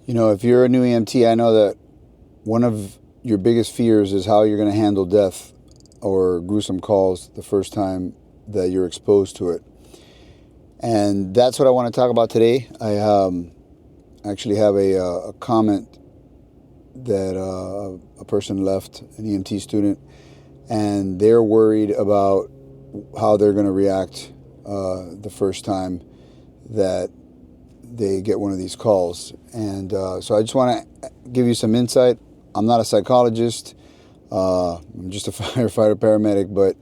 You know, if you're a new EMT, I know that one of your biggest fears is how you're going to handle death or gruesome calls the first time that you're exposed to it. And that's what I want to talk about today. I actually have a comment that a person left, an EMT student, and they're worried about how they're going to react the first time that they get one of these calls. And so I just want to give you some insight. I'm not a psychologist. I'm just a firefighter paramedic, but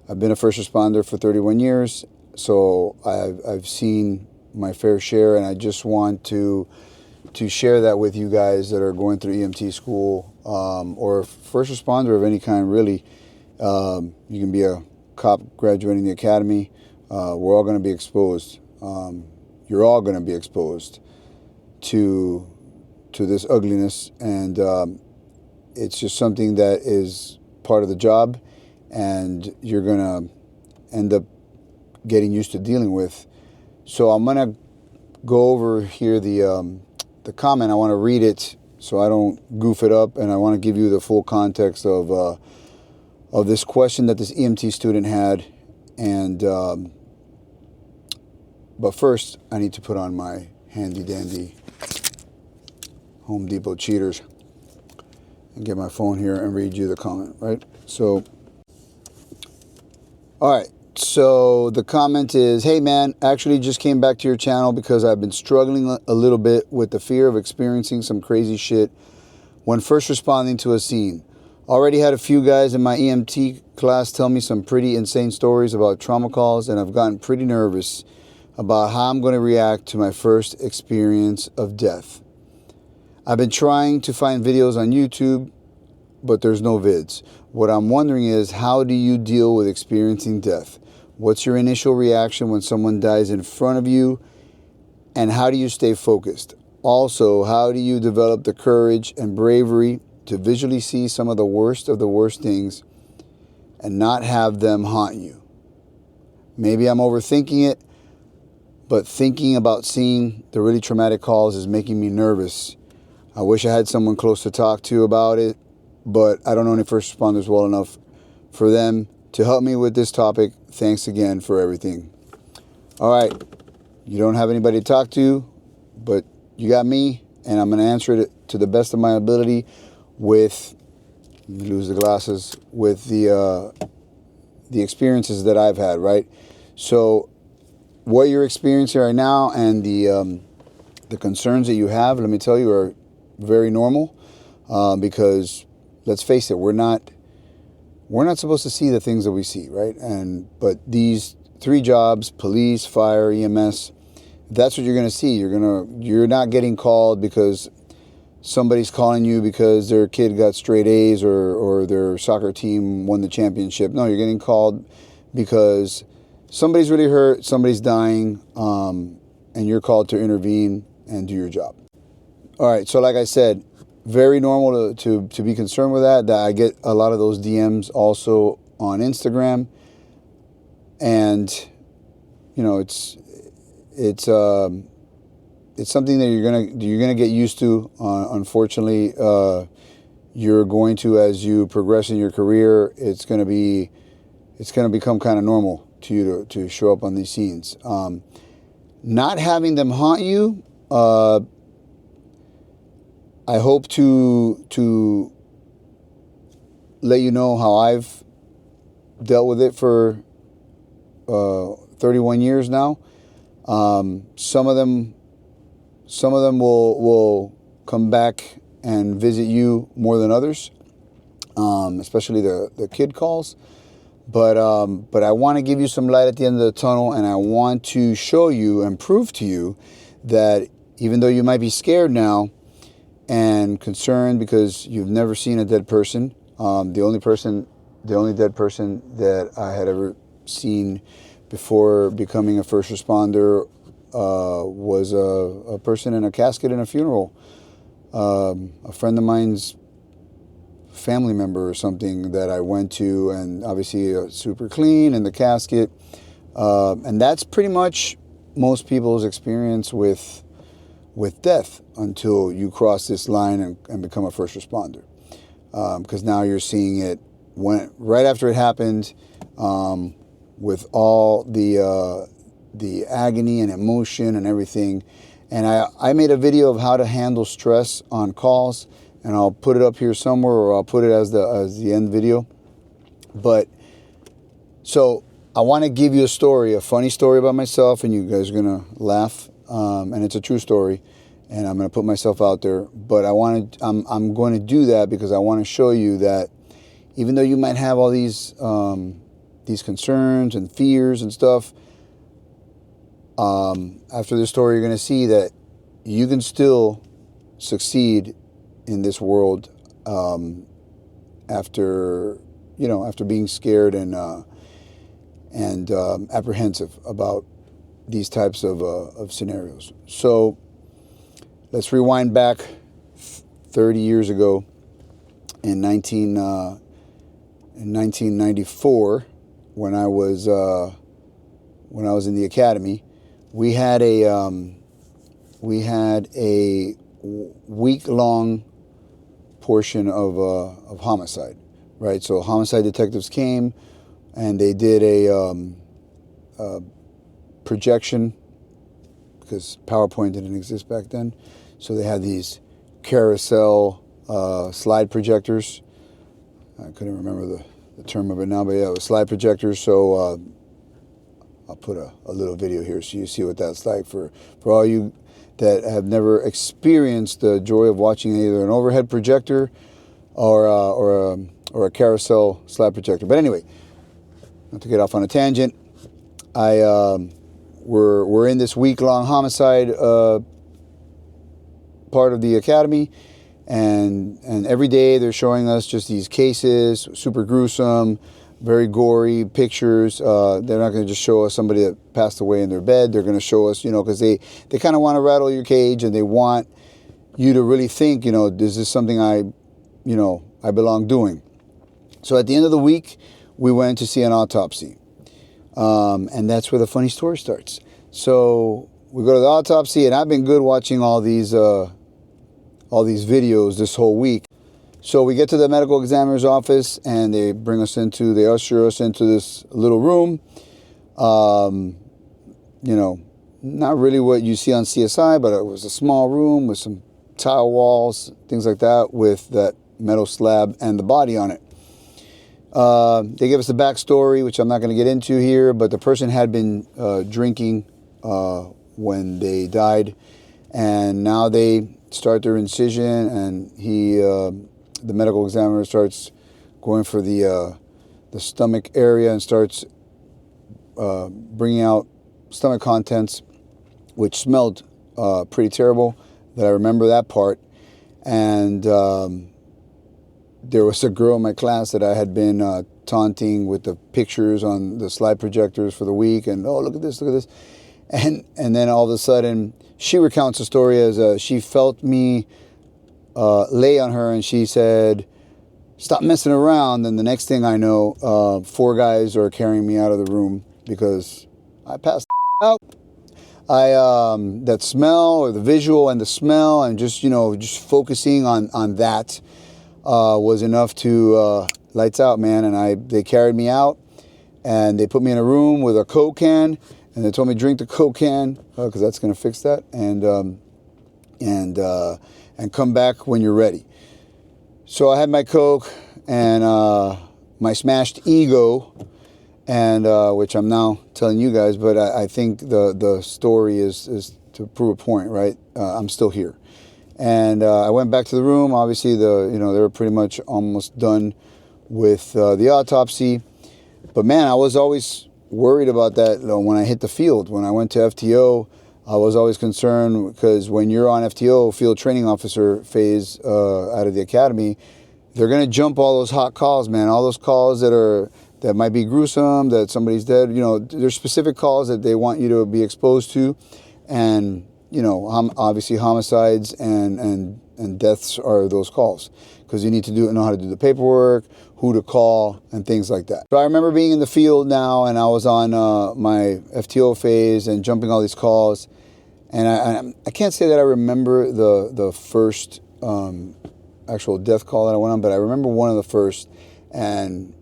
I've been a first responder for 31 years. So I've seen my fair share, and I just want to share that with you guys that are going through EMT school, or first responder of any kind, really. You can be a cop graduating the academy. We're all going to be exposed. You're all going to be exposed to this ugliness, and it's just something that is part of the job, and you're going to end up getting used to dealing with. So I'm going to go over here the comment. I want to read it so I don't goof it up, and I want to give you the full context of this question that this EMT student had. And but first, I need to put on my handy dandy Home Depot cheaters and get my phone here and read you the comment, right? So, all right. So the comment is, hey man, actually just came back to your channel because I've been struggling a little bit with the fear of experiencing some crazy shit when first responding to a scene. Already had a few guys in my EMT class tell me some pretty insane stories about trauma calls, and I've gotten pretty nervous about how I'm going to react to my first experience of death. I've been trying to find videos on YouTube, but there's no vids. What I'm wondering is, how do you deal with experiencing death? What's your initial reaction when someone dies in front of you? And how do you stay focused? Also, how do you develop the courage and bravery to visually see some of the worst things and not have them haunt you? Maybe I'm overthinking it, but thinking about seeing the really traumatic calls is making me nervous. I wish I had someone close to talk to about it, but I don't know any first responders well enough for them to help me with this topic. Thanks again for everything. All right. You don't have anybody to talk to, but you got me, and I'm going to answer it to the best of my ability with, let me lose the glasses, with the experiences that I've had, right? So what you're experiencing right now and the concerns that you have, let me tell you, are very normal, because let's face it, we're not supposed to see the things that we see, right? But these three jobs, police, fire, EMS, that's what you're going to see. You're not getting called because somebody's calling you because their kid got straight A's or their soccer team won the championship. No, you're getting called because somebody's really hurt, somebody's dying, and you're called to intervene and do your job. All right, so like I said, very normal to be concerned with that. I get a lot of those DMs also on Instagram, and you know, it's something that you're gonna get used to. Unfortunately, you're going to, as you progress in your career, it's gonna become kind of normal to you to show up on these scenes. Not having them haunt you. I hope to let you know how I've dealt with it for 31 years now. Some of them will come back and visit you more than others, especially the kid calls. But I want to give you some light at the end of the tunnel, and I want to show you and prove to you that even though you might be scared now and concerned because you've never seen a dead person, the only dead person that I had ever seen before becoming a first responder was a person in a casket in a funeral. A friend of mine's family member or something that I went to, and obviously super clean in the casket. And that's pretty much most people's experience with death. until you cross this line and become a first responder. Because now you're seeing it right after it happened, with all the agony and emotion and everything. And I made a video of how to handle stress on calls, and I'll put it up here somewhere, or I'll put it as the end video. But so I want to give you a funny story about myself, and you guys are gonna laugh. And it's a true story, and I'm gonna put myself out there. But I'm going to do that because I want to show you that even though you might have all these concerns and fears and stuff, after this story, you're going to see that you can still succeed in this world, after being scared and apprehensive about these types of scenarios. So let's rewind back 30 years ago in 1994, when I was in the academy. We had a week-long portion of homicide, right? So homicide detectives came, and they did a projection, because PowerPoint didn't exist back then. So they had these carousel slide projectors. I couldn't remember the term of it now, but yeah, it was slide projectors. So I'll put a little video here so you see what that's like for all you that have never experienced the joy of watching either an overhead projector or a carousel slide projector. But anyway, not to get off on a tangent, we're in this week-long homicide part of the academy, and every day they're showing us just these cases, super gruesome, very gory pictures. They're not going to just show us somebody that passed away in their bed. They're going to show us, because they kind of want to rattle your cage, and they want you to really think, is this something I belong doing? So at the end of the week, we went to see an autopsy. And that's where the funny story starts. So we go to the autopsy, and I've been good watching all these videos this whole week. So we get to the medical examiner's office, and they usher us into this little room. Not really what you see on CSI, but it was a small room with some tile walls, things like that, with that metal slab and the body on it. They give us the backstory, which I'm not going to get into here, but the person had been drinking when they died, and now they start their incision, and the medical examiner starts going for the stomach area and starts bringing out stomach contents, which smelled pretty terrible. That I remember that part. And there was a girl in my class that I had been taunting with the pictures on the slide projectors for the week, and look at this, and then all of a sudden she recounts the story as she felt me lay on her, and she said, "Stop messing around." And the next thing I know, 4 guys are carrying me out of the room because I passed out. That smell, or the visual and the smell, and just focusing on that was enough to lights out, man. And they carried me out, and they put me in a room with a Coke can, and they told me drink the Coke can because that's going to fix that, and come back when you're ready. So I had my Coke and my smashed ego, and which I'm now telling you guys, but I think the story is to prove a point, right? I'm still here. And I went back to the room. Obviously, they were pretty much almost done with the autopsy. But man, I was always worried about that when I hit the field. When I went to FTO, I was always concerned, because when you're on FTO, field training officer phase out of the academy, they're going to jump all those hot calls, man. All those calls that might be gruesome, that somebody's dead. There's specific calls that they want you to be exposed to. And, obviously homicides and deaths are those calls, because you need to know how to do the paperwork, who to call, and things like that. So I remember being in the field now, and I was on my FTO phase and jumping all these calls. And I can't say that I remember the first actual death call that I went on, but I remember one of the first, and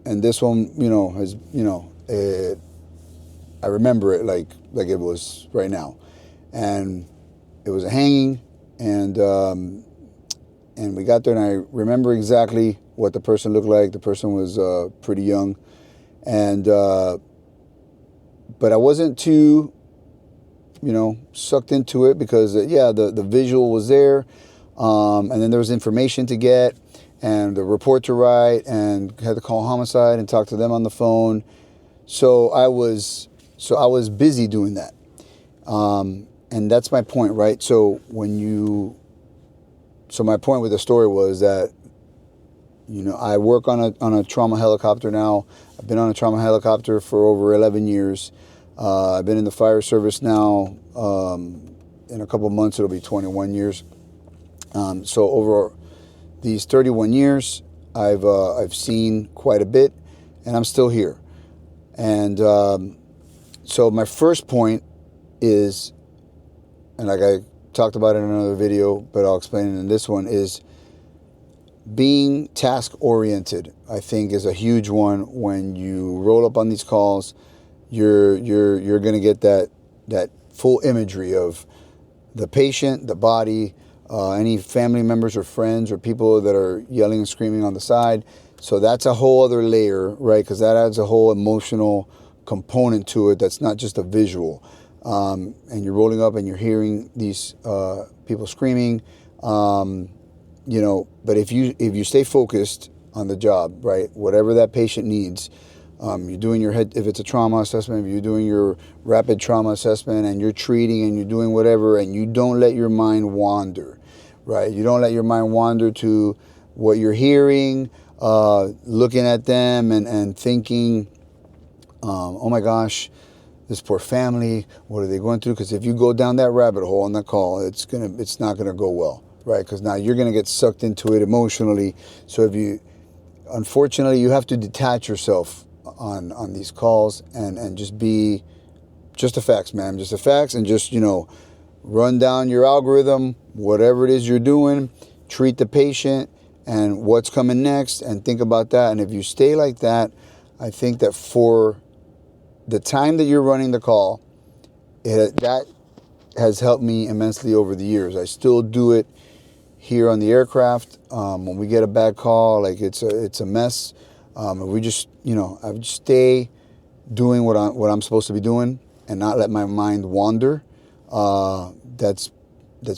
this one, has, I remember it like it was right now, and it was a hanging, and we got there, and I remember exactly what the person looked like. The person was pretty young, and but I wasn't too, sucked into it because the visual was there, and then there was information to get and the report to write, and had to call homicide and talk to them on the phone. So I was busy doing that, and that's my point, right? So my point with the story was that, I work on a trauma helicopter now. I've been on a trauma helicopter for over 11 years. I've been in the fire service now. In a couple of months, it'll be 21 years. So over these 31 years, I've seen quite a bit, and I'm still here. And so my first point is, and like I talked about it in another video, but I'll explain it in this one, is being task-oriented. I think is a huge one. When you roll up on these calls, you're going to get that full imagery of the patient, the body, any family members or friends or people that are yelling and screaming on the side. So that's a whole other layer, right? Because that adds a whole emotional component to it that's not just a visual. And you're rolling up and you're hearing these people screaming, but if you stay focused on the job, right, whatever that patient needs, you're doing your head, if it's a trauma assessment, if you're doing your rapid trauma assessment, and you're treating and you're doing whatever, and you don't let your mind wander, right? You don't let your mind wander to what you're hearing, looking at them and thinking, oh my gosh, this poor family, what are they going through? Because if you go down that rabbit hole on the call, it's not gonna go well, right? Because now you're gonna get sucked into it emotionally. So unfortunately, you have to detach yourself on these calls and just be just the facts, man, just the facts, and just run down your algorithm, whatever it is you're doing, treat the patient and what's coming next, and think about that. And if you stay like that, I think that for the time that you're running the call, that has helped me immensely over the years. I still do it here on the aircraft. When we get a bad call, like it's a mess, we just I just stay doing what I'm supposed to be doing and not let my mind wander. That's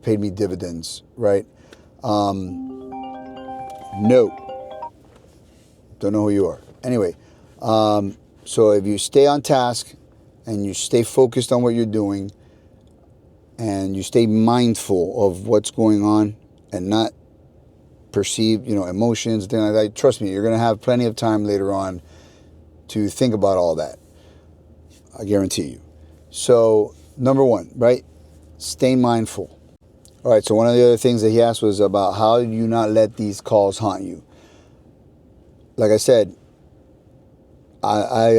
paid me dividends, right? No, don't know who you are. Anyway. So if you stay on task and you stay focused on what you're doing and you stay mindful of what's going on and not perceive, emotions, things like that, trust me, you're going to have plenty of time later on to think about all that. I guarantee you. So number one, right? Stay mindful. All right. So one of the other things that he asked was about how do you not let these calls haunt you? Like I said, I've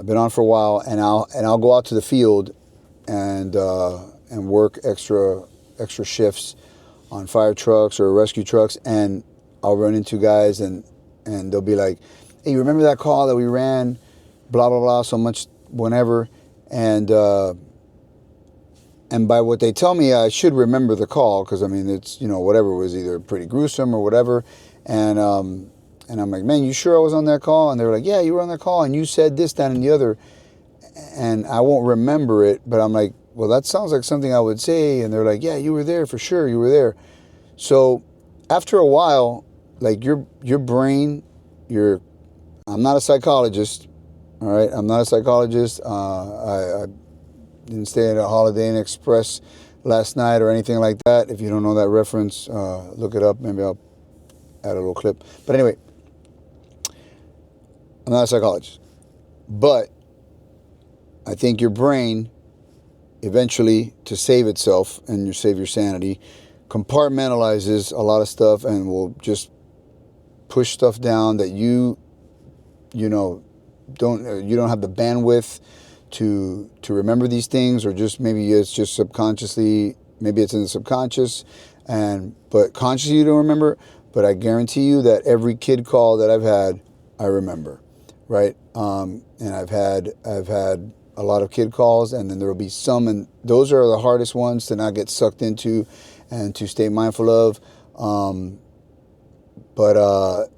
been on for a while, and I'll go out to the field and work extra shifts on fire trucks or rescue trucks, and I'll run into guys and they'll be like, "Hey, you remember that call that we ran, blah blah blah, so much whenever," and by what they tell me, I should remember the call because it's whatever, it was either pretty gruesome or whatever, and I'm like, "Man, you sure I was on that call?" And they were like, "Yeah, you were on that call, and you said this, that, and the other." And I won't remember it, but I'm like, "Well, that sounds like something I would say." And they're like, "Yeah, you were there for sure. You were there." So after a while, like your brain, I'm not a psychologist, all right? I'm not a psychologist. I didn't stay at a Holiday Inn Express last night or anything like that. If you don't know that reference, look it up. Maybe I'll add a little clip. But anyway, I'm not a psychologist, but I think your brain eventually, to save itself and you save your sanity, compartmentalizes a lot of stuff and will just push stuff down that you don't have the bandwidth to remember these things, or just maybe it's just subconsciously, maybe it's in the subconscious, but consciously you don't remember. But I guarantee you that every kid call that I've had, I remember, right? And I've had a lot of kid calls, and then there will be some, and those are the hardest ones to not get sucked into and to stay mindful of. But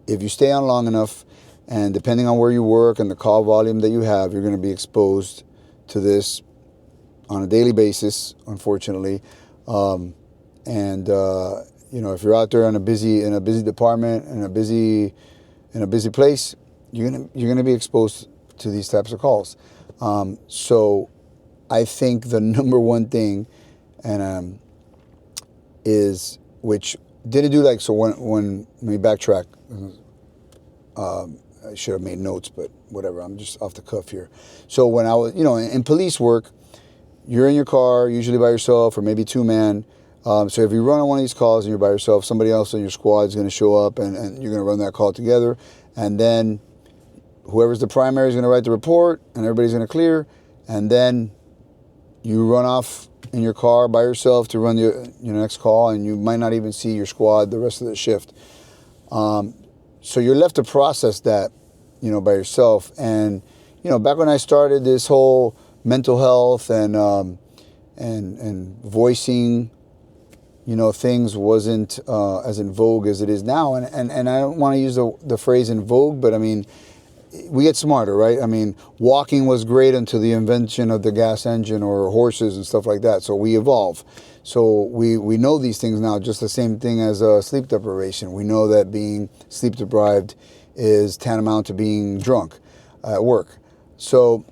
if you stay on long enough, and depending on where you work and the call volume that you have, you're going to be exposed to this on a daily basis, unfortunately. You know, if you're out there in a busy department, in a busy place, you're gonna be exposed to these types of calls. So I think the number one thing, and is, which didn't do, like, so when let me backtrack. I should have made notes, but whatever. I'm just off the cuff here. So when I was, in police work, you're in your car, usually by yourself, or maybe two-man. So if you run on one of these calls and you're by yourself, somebody else in your squad is going to show up, and you're going to run that call together. And then whoever's the primary is going to write the report, and everybody's going to clear. And then you run off in your car by yourself to run your next call, and you might not even see your squad the rest of the shift. So you're left to process that, by yourself. And, back when I started this whole mental health and voicing, things wasn't as in vogue as it is now. And I don't want to use the phrase in vogue, but I mean, we get smarter, right? I mean, walking was great until the invention of the gas engine or horses and stuff like that. So we evolve. So we know these things now, just the same thing as sleep deprivation. We know that being sleep deprived is tantamount to being drunk at work. So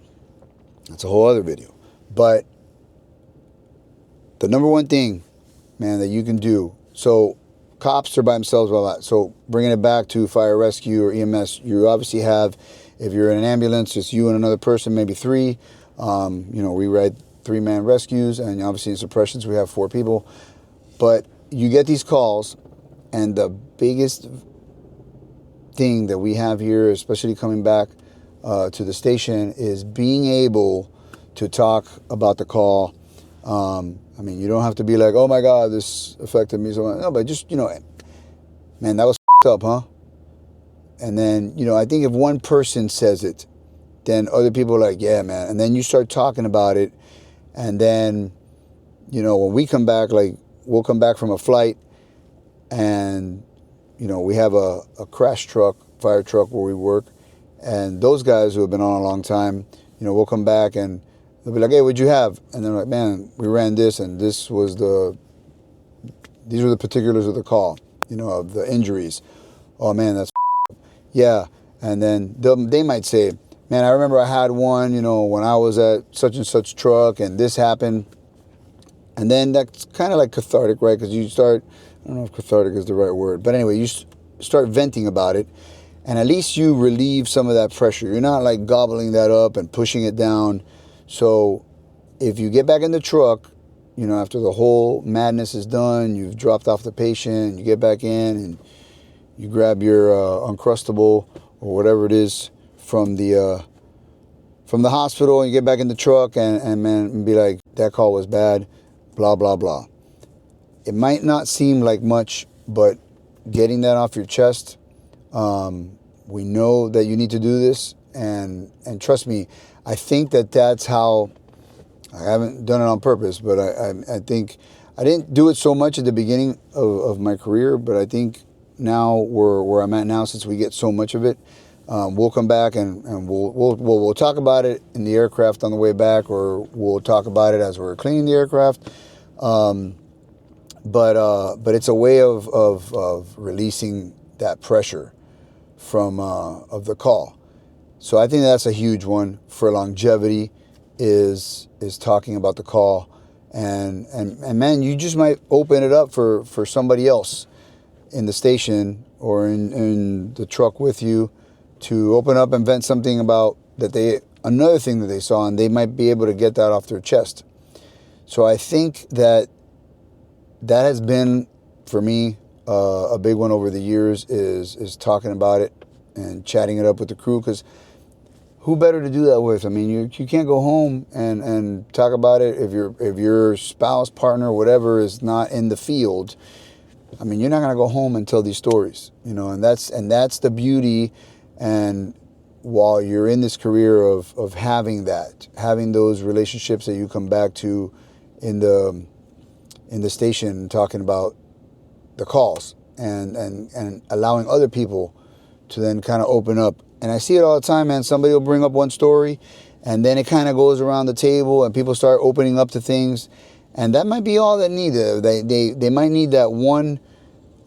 that's a whole other video. But the number one thing, man, that you can do, so cops are by themselves a lot. So bringing it back to fire rescue or EMS, you obviously have, if you're in an ambulance, it's you and another person, maybe three. We ride three-man rescues, and obviously in suppressions we have 4 people. But you get these calls, and the biggest thing that we have here, especially coming back to the station, is being able to talk about the call. I mean, you don't have to be like, oh my God, this affected me so much. No, but just, man, that was up, huh? And then, I think if one person says it, then other people are like, yeah, man. And then you start talking about it. And then, when we come back, like, we'll come back from a flight, and, we have a crash truck, fire truck where we work. And those guys who have been on a long time, we'll come back and they'll be like, hey, what'd you have? And they're like, man, we ran this, and these were the particulars of the call, of the injuries. Oh man, that's yeah. And then they might say, man, I remember I had one, when I was at such and such truck, and this happened. And then that's kind of like cathartic, right? Because you start, I don't know if cathartic is the right word, but anyway, you start venting about it, and at least you relieve some of that pressure. You're not like gobbling that up and pushing it down. So if you get back in the truck, after the whole madness is done, you've dropped off the patient, you get back in and you grab your Uncrustable or whatever it is from the hospital, and you get back in the truck and be like, that call was bad, blah, blah, blah. It might not seem like much, but getting that off your chest, we know that you need to do this, and trust me, I think that's how, I haven't done it on purpose, but I think I didn't do it so much at the beginning of my career, but I think now where I'm at now, since we get so much of it, we'll come back and we'll talk about it in the aircraft on the way back, or we'll talk about it as we're cleaning the aircraft. But it's a way of releasing that pressure from of the call. So I think that's a huge one for longevity, is talking about the call, and man, you just might open it up for somebody else in the station or in the truck with you, to open up and vent something about another thing that they saw, and they might be able to get that off their chest. So I think that has been, for me, a big one over the years, is talking about it and chatting it up with the crew, because who better to do that with? I mean, you can't go home and talk about it if your spouse, partner, whatever is not in the field. I mean, you're not gonna go home and tell these stories, you know, and that's the beauty. And while you're in this career of having those relationships that you come back to in the station, talking about the calls and allowing other people to then kind of open up. And I see it all the time, man. Somebody will bring up one story, and then it kind of goes around the table, and people start opening up to things. And that might be all they need. They might need that one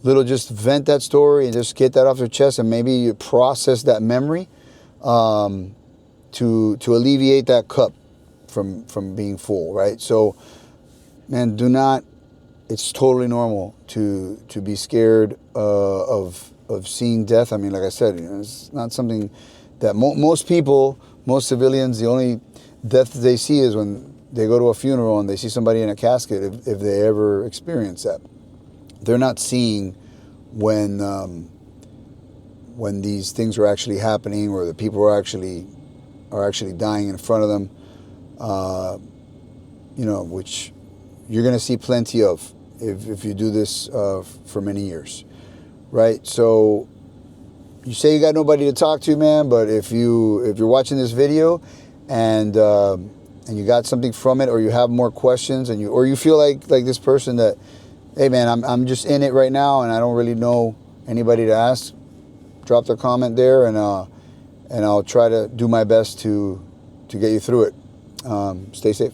little, just vent that story and just get that off their chest, and maybe you process that memory to alleviate that cup from being full, right? So, man, do not. It's totally normal to be scared of seeing death. I mean, like I said, you know, it's not something that most people, most civilians, the only death that they see is when they go to a funeral and they see somebody in a casket, if they ever experience that. They're not seeing when these things are actually happening, or the people are actually dying in front of them. You know, which you're going to see plenty of if you do this for many years, right? So you say you got nobody to talk to, man, but if you're watching this video and you got something from it, or you have more questions, or you feel like this person that, hey man, I'm just in it right now and I don't really know anybody to ask, drop the comment there, and I'll try to do my best to get you through it. Stay safe.